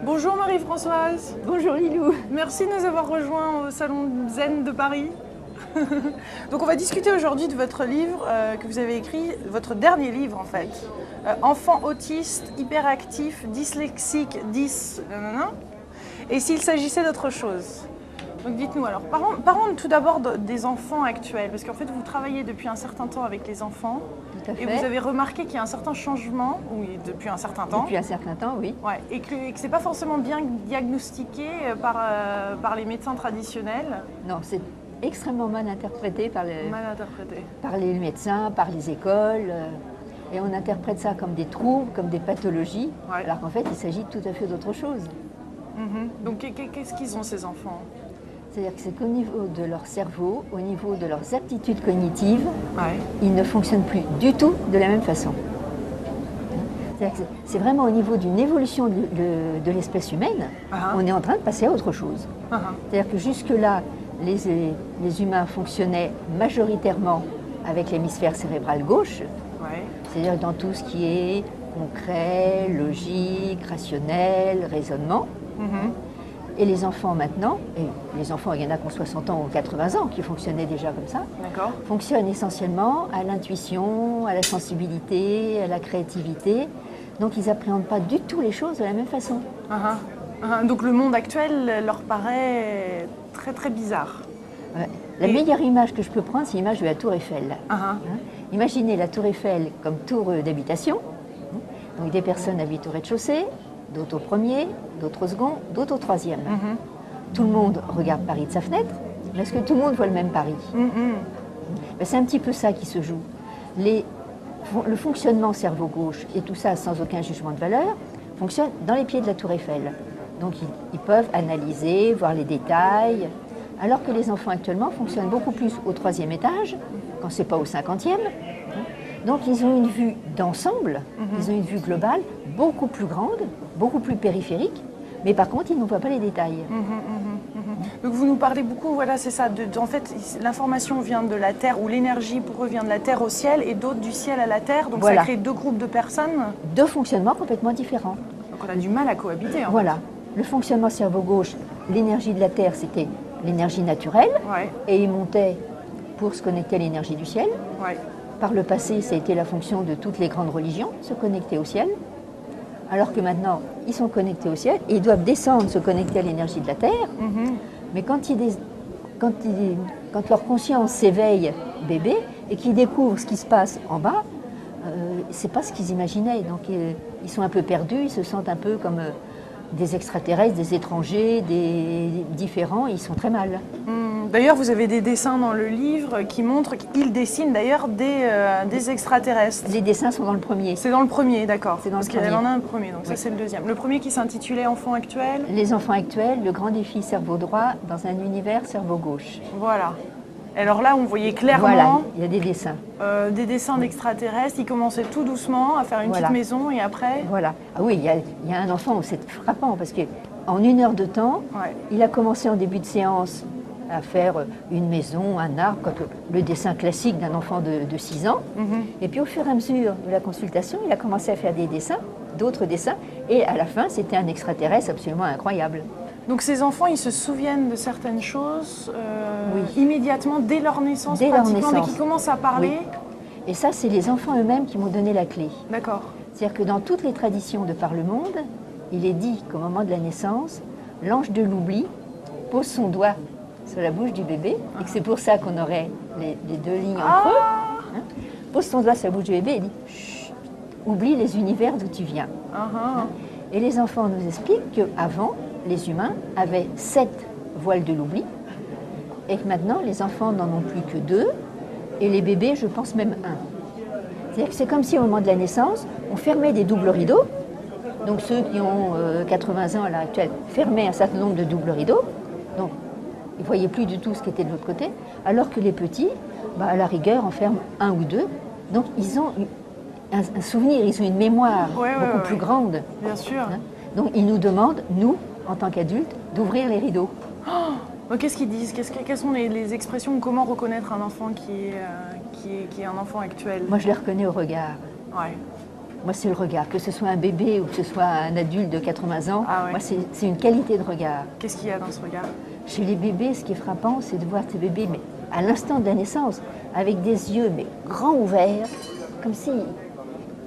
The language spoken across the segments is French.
Bonjour Marie-Françoise. Bonjour Lilou. Merci de nous avoir rejoints au Salon Zen de Paris. Donc on va discuter aujourd'hui de votre livre que vous avez écrit, votre dernier livre en fait. Enfant autiste, hyperactif, dyslexique, nanana. Et s'il s'agissait d'autre chose. Donc dites-nous alors, parlons tout d'abord des enfants actuels, parce qu'en fait vous travaillez depuis un certain temps avec les enfants. Tout à fait. Et vous avez remarqué qu'il y a un certain changement, oui, depuis un certain temps. Depuis un certain temps, oui. Ouais, et que ce n'est pas forcément bien diagnostiqué par les médecins traditionnels. Non, c'est extrêmement mal interprété par les médecins, par les écoles. Et on interprète ça comme des troubles, comme des pathologies, Ouais. alors qu'en fait, il s'agit tout à fait d'autre chose. Donc qu'est-ce qu'ils ont ces enfants? C'est-à-dire que c'est qu'au niveau de leur cerveau, au niveau de leurs aptitudes cognitives, Ouais. ils ne fonctionnent plus du tout de la même façon. C'est-à-dire que c'est vraiment au niveau d'une évolution de l'espèce humaine, Ah. on est en train de passer à autre chose. C'est-à-dire que jusque-là, les humains fonctionnaient majoritairement avec l'hémisphère cérébral gauche, Ouais. c'est-à-dire dans tout ce qui est concret, logique, rationnel, raisonnement. Et les enfants maintenant, et les enfants, il y en a qui ont 60 ans ou 80 ans qui fonctionnaient déjà comme ça, D'accord. fonctionnent essentiellement à l'intuition, à la sensibilité, à la créativité. Donc ils n'appréhendent pas du tout les choses de la même façon. Donc le monde actuel leur paraît très très bizarre. Ouais. La meilleure image que je peux prendre, c'est l'image de la tour Eiffel. Imaginez la tour Eiffel comme tour d'habitation. Donc des personnes habitent au rez-de-chaussée, d'autres au premier, d'autres au second, d'autres au troisième. Tout le monde regarde Paris de sa fenêtre, mais est-ce que tout le monde voit le même Paris? Ben, c'est un petit peu ça qui se joue. Le fonctionnement cerveau gauche, et tout ça sans aucun jugement de valeur, fonctionne dans les pieds de la tour Eiffel. Donc ils peuvent analyser, voir les détails, alors que les enfants actuellement fonctionnent beaucoup plus au troisième étage, quand ce n'est pas au 50e. Donc ils ont une vue d'ensemble, ils ont une vue globale beaucoup plus grande, beaucoup plus périphérique, mais par contre ils ne voient pas les détails. Donc vous nous parlez beaucoup, voilà, c'est ça. En fait, l'information vient de la Terre, ou l'énergie pour eux vient de la Terre au ciel, et d'autres du ciel à la Terre. Donc Voilà. ça crée deux groupes de personnes. Deux fonctionnements complètement différents. Donc on a du mal à cohabiter. Voilà. Le fonctionnement cerveau gauche, l'énergie de la Terre, c'était l'énergie naturelle, Ouais. et il montait pour se connecter à l'énergie du ciel. Ouais. Par le passé, ça a été la fonction de toutes les grandes religions, se connecter au ciel. Alors que maintenant, ils sont connectés au ciel et ils doivent descendre, se connecter à l'énergie de la Terre. Mais quand leur conscience s'éveille, bébé, et qu'ils découvrent ce qui se passe en bas, c'est pas ce qu'ils imaginaient. Donc ils sont un peu perdus, ils se sentent un peu comme des extraterrestres, des étrangers, des différents, ils sont très mal. D'ailleurs, vous avez des dessins dans le livre qui montrent qu'ils dessinent d'ailleurs des extraterrestres. Les dessins sont dans le premier. C'est dans le premier, d'accord. C'est dans le Parce qu'il y premier. en a un premier, donc ça c'est le deuxième. Le premier qui s'intitulait Enfant actuel. Les enfants actuels, le grand défi cerveau droit dans un univers cerveau gauche. Voilà. Alors là, on voyait clairement Voilà, il y a des dessins. des dessins d'extraterrestres. Ils commençaient tout doucement à faire une Voilà. petite maison et après... Voilà. Ah oui, il y a un enfant où c'est frappant parce qu'en 1 heure de temps, Ouais. il a commencé en début de séance à faire une maison, un arbre, le dessin classique d'un enfant de 6 ans. Et puis au fur et à mesure de la consultation, il a commencé à faire des dessins, d'autres dessins, et à la fin, c'était un extraterrestre absolument incroyable. Donc ces enfants, ils se souviennent de certaines choses Oui. immédiatement, dès leur naissance, Dès leur pratiquement, dès naissance. qu'ils commencent à parler. Oui. Et ça, c'est les enfants eux-mêmes qui m'ont donné la clé. D'accord. C'est-à-dire que dans toutes les traditions de par le monde, il est dit qu'au moment de la naissance, l'ange de l'oubli pose son doigt sur la bouche du bébé, et que c'est pour ça qu'on aurait les deux lignes en creux. Pose son doigt sur la bouche du bébé et dit « Chut, oublie les univers d'où tu viens ». Et les enfants nous expliquent qu'avant, les humains avaient 7 voiles de l'oubli, et que maintenant, les enfants n'en ont plus que 2, et les bébés, je pense même 1. C'est-à-dire que c'est comme si au moment de la naissance, on fermait des doubles rideaux. Donc ceux qui ont 80 ans à l'heure actuelle fermaient un certain nombre de doubles rideaux. Donc ils ne voyaient plus du tout ce qui était de l'autre côté. Alors que les petits, à la rigueur, en ferment 1 ou 2. Donc ils ont un souvenir, ils ont une mémoire beaucoup plus grande. Bien sûr. Donc ils nous demandent, nous, en tant qu'adultes, d'ouvrir les rideaux. Qu'est-ce qu'ils disent? Quelles sont les expressions? Comment reconnaître un enfant qui est un enfant actuel? Moi, je les reconnais au regard. Ouais. Moi, c'est le regard. Que ce soit un bébé ou que ce soit un adulte de 80 ans, Ah ouais. moi, c'est une qualité de regard. Qu'est-ce qu'il y a dans ce regard? Chez les bébés, ce qui est frappant, c'est de voir ces bébés, mais à l'instant de la naissance, avec des yeux mais grands ouverts,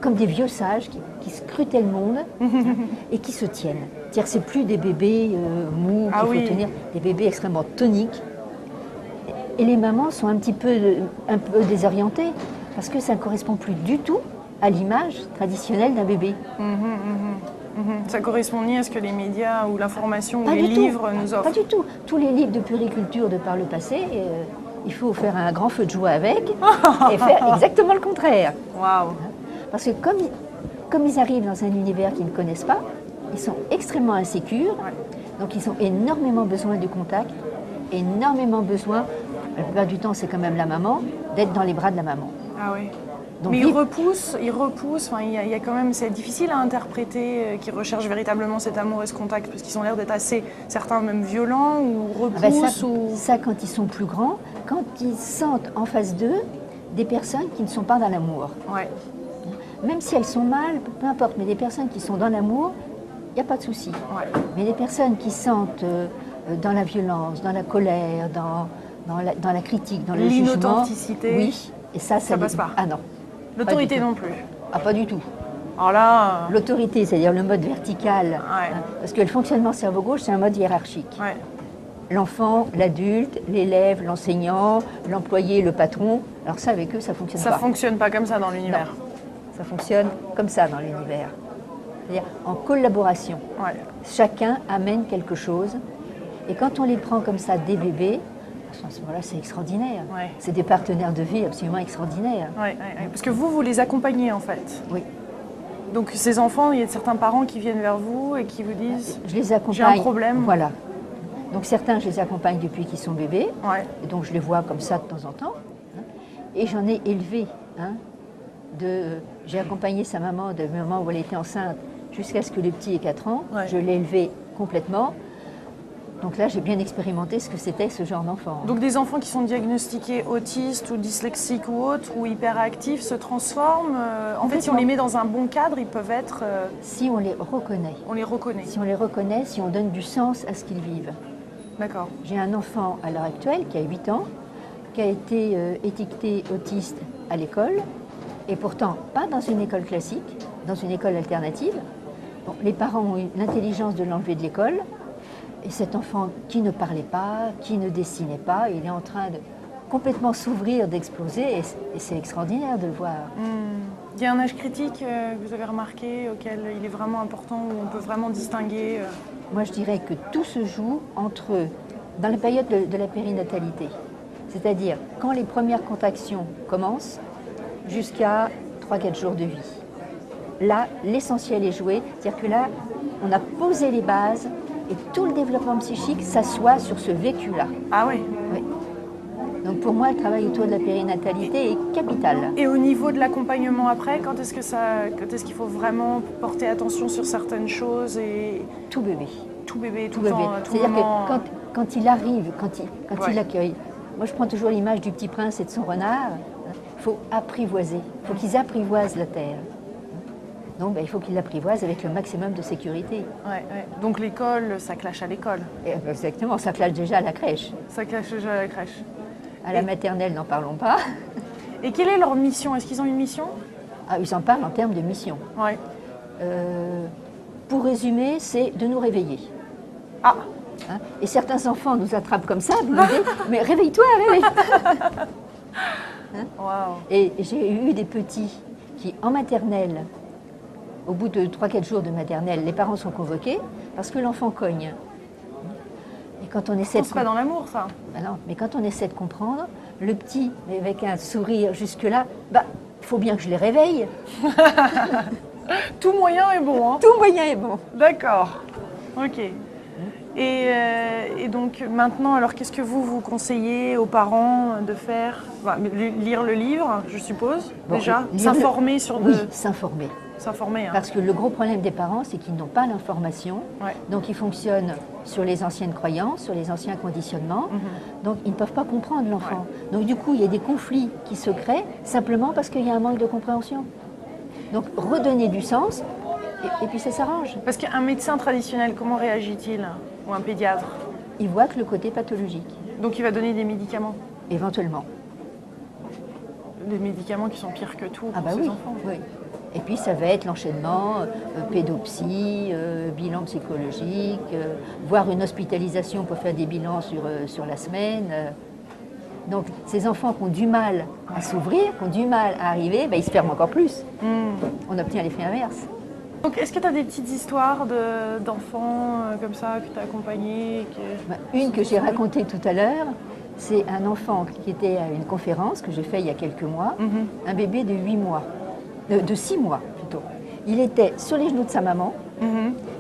comme des vieux sages qui scrutaient le monde et qui se tiennent. C'est-à-dire que c'est plus des bébés mous qu'il faut tenir, des bébés extrêmement toniques. Et les mamans sont un peu désorientées parce que ça ne correspond plus du tout à l'image traditionnelle d'un bébé. Ça correspond ni à ce que les médias ou l'information ou Pas les du tout. livres nous offrent. Pas du tout. Tous les livres de puriculture de par le passé, il faut faire un grand feu de joie avec et faire exactement le contraire. Waouh! Parce que comme ils arrivent dans un univers qu'ils ne connaissent pas, ils sont extrêmement insécures, donc ils ont énormément besoin de contact, énormément besoin, la plupart du temps c'est quand même la maman, d'être dans les bras de la maman. Ah oui. Donc, Mais ils repoussent, enfin, il y a quand même, c'est difficile à interpréter, qu'ils recherchent véritablement cet amour et ce contact, parce qu'ils ont l'air d'être assez, certains même violents ou repoussent. Ça, quand ils sont plus grands, quand ils sentent en face d'eux des personnes qui ne sont pas dans l'amour. Ouais. Même si elles sont mal, peu importe, mais des personnes qui sont dans l'amour, il n'y a pas de souci. Ouais. Mais des personnes qui sentent dans la violence, dans la colère, dans la critique, dans le jugement... L'inauthenticité. Oui, et ça passe pas. Ah non. L'autorité non plus. Ah, pas du tout. Alors là... L'autorité, c'est-à-dire le mode vertical, Ouais. parce que le fonctionnement cerveau-gauche, c'est un mode hiérarchique. Ouais. L'enfant, l'adulte, l'élève, l'enseignant, l'employé, le patron, alors ça, avec eux, ça ne fonctionne pas. Ça fonctionne pas comme ça dans l'univers. Non. Ça fonctionne comme ça dans l'univers. C'est-à-dire en collaboration. Ouais. Chacun amène quelque chose. Et quand on les prend comme ça, des bébés, à ce moment-là, c'est extraordinaire. Ouais. C'est des partenaires de vie absolument extraordinaires. Ouais. Parce que vous les accompagnez en fait. Oui. Donc ces enfants, il y a certains parents qui viennent vers vous et qui vous disent Je les accompagne. j'ai un problème. Voilà. Donc certains, je les accompagne depuis qu'ils sont bébés. Ouais. Et donc je les vois comme ça de temps en temps. Et j'en ai élevé. J'ai accompagné sa maman du moment où elle était enceinte jusqu'à ce que le petit ait 4 ans. Ouais. Je l'ai élevé complètement. Donc là, j'ai bien expérimenté ce que c'était ce genre d'enfant. Donc des enfants qui sont diagnostiqués autistes ou dyslexiques ou autres ou hyperactifs se transforment. En fait, si on les met dans un bon cadre, ils peuvent être... Si on les reconnaît. On les reconnaît. Si on les reconnaît, si on donne du sens à ce qu'ils vivent. D'accord. J'ai un enfant à l'heure actuelle qui a 8 ans, qui a été étiqueté autiste à l'école, et pourtant pas dans une école classique, dans une école alternative. Bon, les parents ont eu l'intelligence de l'enlever de l'école, et cet enfant qui ne parlait pas, qui ne dessinait pas, il est en train de complètement s'ouvrir, d'exploser, et c'est extraordinaire de le voir. Il y a un âge critique que vous avez remarqué, auquel il est vraiment important, où on peut vraiment distinguer Moi, je dirais que tout se joue dans la période de la périnatalité. C'est-à-dire quand les premières contractions commencent jusqu'à 3-4 jours de vie. Là, l'essentiel est joué. C'est-à-dire que là, on a posé les bases et tout le développement psychique s'assoit sur ce vécu-là. Ah oui. Oui. Donc pour moi, le travail autour de la périnatalité est capital. Et au niveau de l'accompagnement après, quand est-ce qu'il faut vraiment porter attention sur certaines choses et Tout bébé. tout bébé, tout bébé. temps, tout C'est-à-dire moment. que quand il arrive, quand Ouais. il accueille, moi je prends toujours l'image du petit prince et de son renard, il faut apprivoiser, il faut qu'ils apprivoisent la terre. Donc il faut qu'ils l'apprivoisent avec le maximum de sécurité. Ouais. Donc l'école, ça clash à l'école. Et exactement, ça clash déjà à la crèche. Ça clash déjà à la crèche. À la maternelle, n'en parlons pas. Et quelle est leur mission? Est-ce qu'ils ont une mission? Ah, ils en parlent en termes de mission. Ouais. Pour résumer, c'est de nous réveiller. Ah, Hein, et certains enfants nous attrapent comme ça, vous voyez, mais réveille-toi, réveille-toi. waouh. Et j'ai eu des petits qui, en maternelle, au bout de 3-4 jours de maternelle, les parents sont convoqués parce que l'enfant cogne. Et quand on essaie de... C'est pas dans l'amour, ça. Ah non, mais quand on essaie de comprendre, le petit, avec un sourire jusque-là, il faut bien que je les réveille. Tout moyen est bon, hein. Tout moyen est bon. D'accord. Ok. Et donc maintenant, alors qu'est-ce que vous conseillez aux parents de faire? Lire le livre, je suppose, Bon, déjà. lire S'informer sur Oui, s'informer. S'informer. Hein. Parce que le gros problème des parents, c'est qu'ils n'ont pas l'information. Ouais. Donc ils fonctionnent sur les anciennes croyances, sur les anciens conditionnements. Donc ils ne peuvent pas comprendre l'enfant. Donc du coup, il y a des conflits qui se créent simplement parce qu'il y a un manque de compréhension. Donc redonner du sens, et puis ça s'arrange. Parce qu'un médecin traditionnel, comment réagit-il? Ou un pédiatre? Il voit que le côté pathologique, Donc il va donner des médicaments? éventuellement. Des médicaments qui sont pires que tout pour Ah bah ces oui, enfants. oui. Et puis ça va être l'enchaînement, pédopsie, bilan psychologique, voire une hospitalisation pour faire des bilans sur la semaine. Donc ces enfants qui ont du mal à s'ouvrir, qui ont du mal à arriver, ben, ils se ferment encore plus. On obtient l'effet inverse. Donc est-ce que tu as des petites histoires d'enfants comme ça que tu as accompagnés Ben, une que j'ai racontée tout à l'heure, c'est un enfant qui était à une conférence que j'ai faite il y a quelques mois, un bébé de 8 mois. De 6 mois plutôt. Il était sur les genoux de sa maman,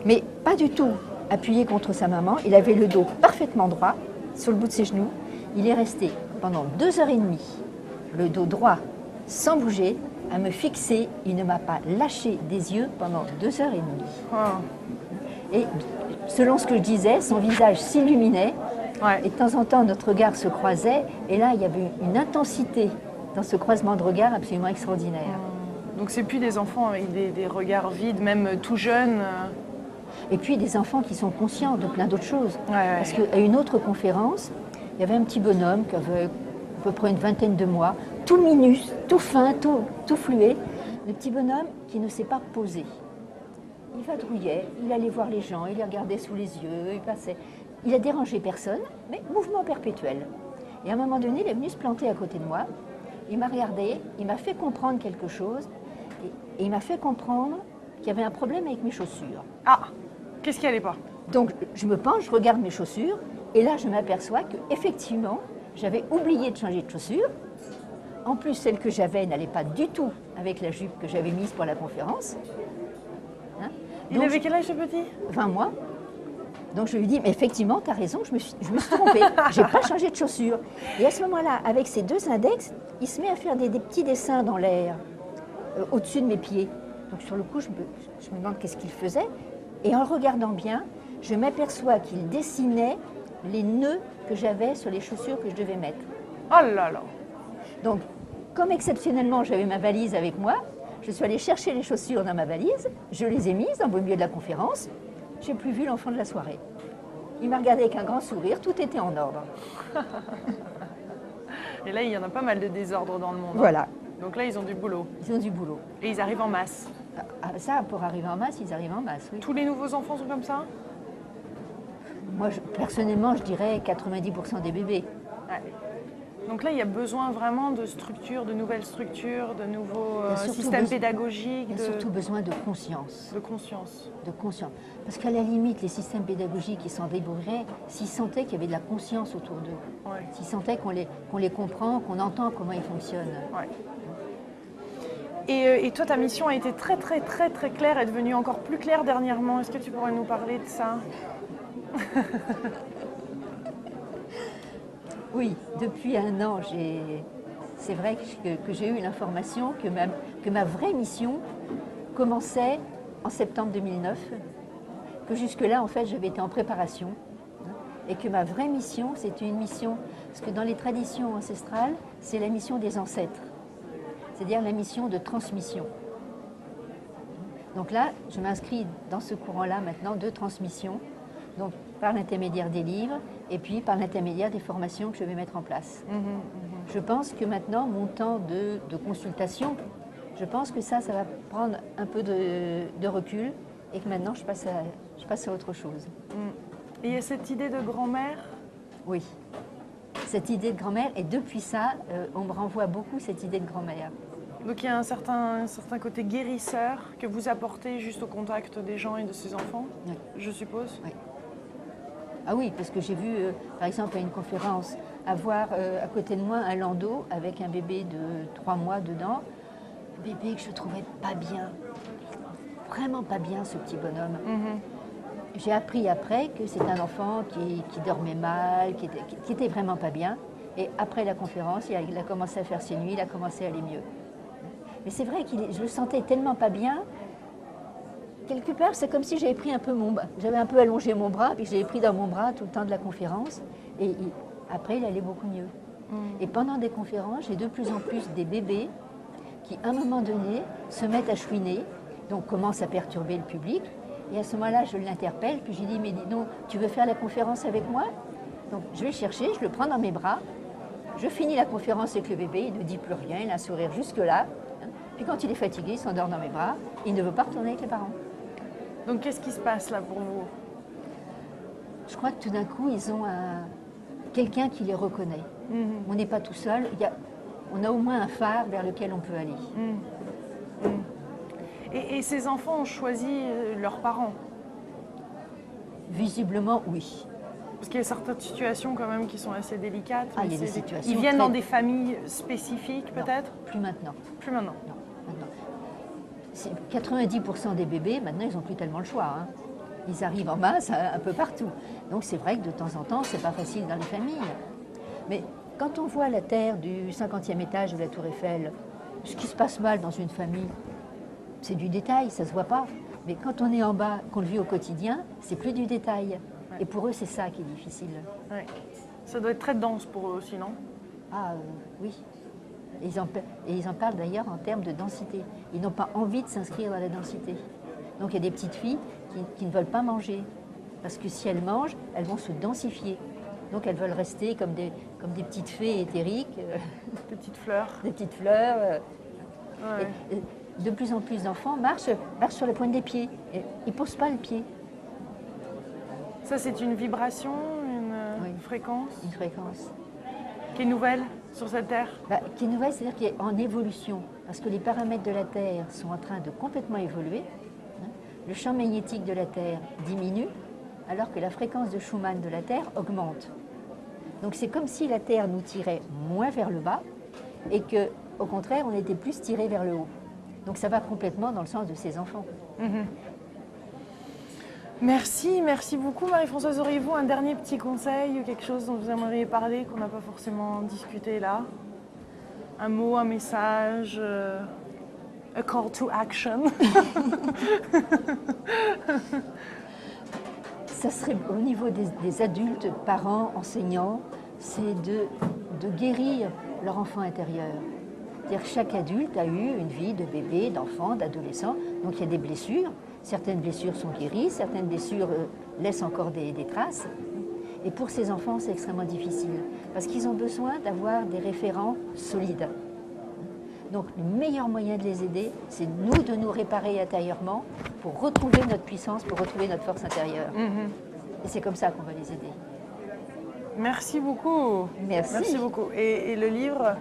mais pas du tout appuyé contre sa maman. Il avait le dos parfaitement droit sur le bout de ses genoux. Il est resté pendant 2h30, le dos droit, sans bouger, à me fixer. Il ne m'a pas lâché des yeux pendant 2h30. Oh. Et selon ce que je disais, son visage s'illuminait. Ouais. Et de temps en temps, notre regard se croisait. Et là, il y avait une intensité dans ce croisement de regard absolument extraordinaire. Donc c'est plus des enfants avec des regards vides, même tout jeunes. Et puis des enfants qui sont conscients de plein d'autres choses. Ouais. Parce qu'à une autre conférence, il y avait un petit bonhomme qui avait à peu près une vingtaine de mois, tout minus, tout fin, tout fluet. Le petit bonhomme qui ne s'est pas posé. Il vadrouillait, il allait voir les gens, il les regardait sous les yeux, il passait. Il a dérangé personne, mais mouvement perpétuel. Et à un moment donné, il est venu se planter à côté de moi. Il m'a regardé, il m'a fait comprendre quelque chose. Et il m'a fait comprendre qu'il y avait un problème avec mes chaussures. Ah, qu'est-ce qui allait pas? Donc je me penche, je regarde mes chaussures, et là je m'aperçois qu'effectivement, j'avais oublié de changer de chaussures. En plus, celle que j'avais n'allait pas du tout avec la jupe que j'avais mise pour la conférence. Hein? Il avait quel âge ce petit? 20 mois. Donc je lui dis, mais effectivement, tu as raison, je me suis trompée, je n'ai pas changé de chaussures. Et à ce moment-là, avec ses 2 index, il se met à faire des petits dessins dans l'air. Au-dessus de mes pieds. Donc sur le coup, je me demande qu'est-ce qu'il faisait. Et en le regardant bien, je m'aperçois qu'il dessinait les nœuds que j'avais sur les chaussures que je devais mettre. Oh là là! Donc, comme exceptionnellement j'avais ma valise avec moi, je suis allée chercher les chaussures dans ma valise, je les ai mises au milieu de la conférence, j'ai plus vu l'enfant de la soirée. Il m'a regardé avec un grand sourire, tout était en ordre. Et là, il y en a pas mal de désordre dans le monde. Voilà. Donc là, ils ont du boulot. Ils ont du boulot. Et ils arrivent en masse. Ah, ça, pour arriver en masse, ils arrivent en masse, oui. Tous les nouveaux enfants sont comme ça? Moi, personnellement, je dirais 90% des bébés. Ouais. Donc là, il y a besoin vraiment de structures, de nouvelles structures, de nouveaux systèmes pédagogiques. Il y a surtout besoin de conscience. De conscience. De conscience. Parce qu'à la limite, les systèmes pédagogiques, ils s'en débrouilleraient s'ils sentaient qu'il y avait de la conscience autour d'eux. Ouais. S'ils sentaient qu'on les comprend, qu'on entend comment ils fonctionnent. Ouais. Et toi, ta mission a été très claire, est devenue encore plus claire dernièrement. Est-ce que tu pourrais nous parler de ça? Oui, depuis 1 an, c'est vrai que j'ai eu l'information que ma vraie mission commençait en septembre 2009, que jusque-là, en fait, j'avais été en préparation, et que ma vraie mission, c'était une mission, parce que dans les traditions ancestrales, c'est la mission des ancêtres, c'est-à-dire la mission de transmission. Donc là, je m'inscris dans ce courant-là maintenant de transmission, donc par l'intermédiaire des livres et puis par l'intermédiaire des formations que je vais mettre en place. Je pense que maintenant, mon temps de consultation, je pense que ça va prendre un peu de recul et que maintenant, je passe à autre chose. Et il y a cette idée de grand-mère? Oui, cette idée de grand-mère, et depuis ça, on me renvoie beaucoup cette idée de grand-mère. Donc il y a un certain côté guérisseur que vous apportez juste au contact des gens et de ces enfants, oui. Je suppose? Oui. Ah oui, parce que j'ai vu, par exemple, à une conférence, avoir à côté de moi un landau avec un bébé de 3 mois dedans, un bébé que je trouvais pas bien, vraiment pas bien, ce petit bonhomme. J'ai appris après que c'est un enfant qui dormait mal, qui était vraiment pas bien. Et après la conférence, il a commencé à faire ses nuits, il a commencé à aller mieux. Mais c'est vrai que je le sentais tellement pas bien. Quelque part, c'est comme si j'avais pris un peu j'avais un peu allongé mon bras, puis j'avais pris dans mon bras tout le temps de la conférence. Et après, il allait beaucoup mieux. Et pendant des conférences, j'ai de plus en plus des bébés qui, à un moment donné, se mettent à chouiner, donc commencent à perturber le public. Et à ce moment-là, je l'interpelle, puis je lui dis, mais dis donc, tu veux faire la conférence avec moi? Donc je vais le chercher, je le prends dans mes bras, je finis la conférence avec le bébé, il ne dit plus rien, il a un sourire jusque-là. Puis quand il est fatigué, il s'endort dans mes bras, il ne veut pas retourner avec les parents. Donc qu'est-ce qui se passe là pour vous? Je crois que tout d'un coup, ils ont quelqu'un qui les reconnaît. On n'est pas tout seul, on a au moins un phare vers lequel on peut aller. Et ces enfants ont choisi leurs parents? Visiblement, oui. Parce qu'il y a certaines situations quand même qui sont assez délicates. Ah, il y a des situations Ils viennent très- dans des familles spécifiques peut-être? Plus maintenant. Plus maintenant. Non, maintenant. 90% des bébés, maintenant, ils n'ont plus tellement le choix. Hein. Ils arrivent en masse un peu partout. Donc c'est vrai que de temps en temps, c'est pas facile dans les familles. Mais quand on voit la terre du 50e étage de la Tour Eiffel, ce qui se passe mal dans une famille, c'est du détail, ça se voit pas. Mais quand on est en bas, qu'on le vit au quotidien, c'est plus du détail. Ouais. Et pour eux, c'est ça qui est difficile. Ouais. Ça doit être très dense pour eux aussi, non? Ah oui. Et ils en parlent d'ailleurs en termes de densité. Ils n'ont pas envie de s'inscrire dans la densité. Donc il y a des petites filles qui ne veulent pas manger. Parce que si elles mangent, elles vont se densifier. Donc elles veulent rester comme des petites fées éthériques, Petites fleurs. des petites fleurs. Ouais. Et de plus en plus d'enfants marchent sur la pointe des pieds. Et ils ne posent pas le pied. Ça, c'est une vibration, Oui. une fréquence Une fréquence. qui est nouvelle sur cette terre. Qui est nouvelle, c'est-à-dire qui est en évolution. Parce que les paramètres de la Terre sont en train de complètement évoluer. Hein. Le champ magnétique de la Terre diminue, alors que la fréquence de Schumann de la Terre augmente. Donc c'est comme si la Terre nous tirait moins vers le bas et que, au contraire, on était plus tiré vers le haut. Donc ça va complètement dans le sens de ces enfants. Merci beaucoup Marie-Françoise. Auriez-vous un dernier petit conseil, quelque chose dont vous aimeriez parler, qu'on n'a pas forcément discuté là? Un mot, un message, a call to action? Ça serait au niveau des adultes, parents, enseignants, c'est de guérir leur enfant intérieur. C'est-à-dire que chaque adulte a eu une vie de bébé, d'enfant, d'adolescent, donc il y a des blessures. Certaines blessures sont guéries, certaines blessures laissent encore des traces. Et pour ces enfants, c'est extrêmement difficile, parce qu'ils ont besoin d'avoir des référents solides. Donc le meilleur moyen de les aider, c'est nous de nous réparer intérieurement pour retrouver notre puissance, pour retrouver notre force intérieure. Et c'est comme ça qu'on va les aider. Merci beaucoup. Merci. Merci beaucoup. Et le livre,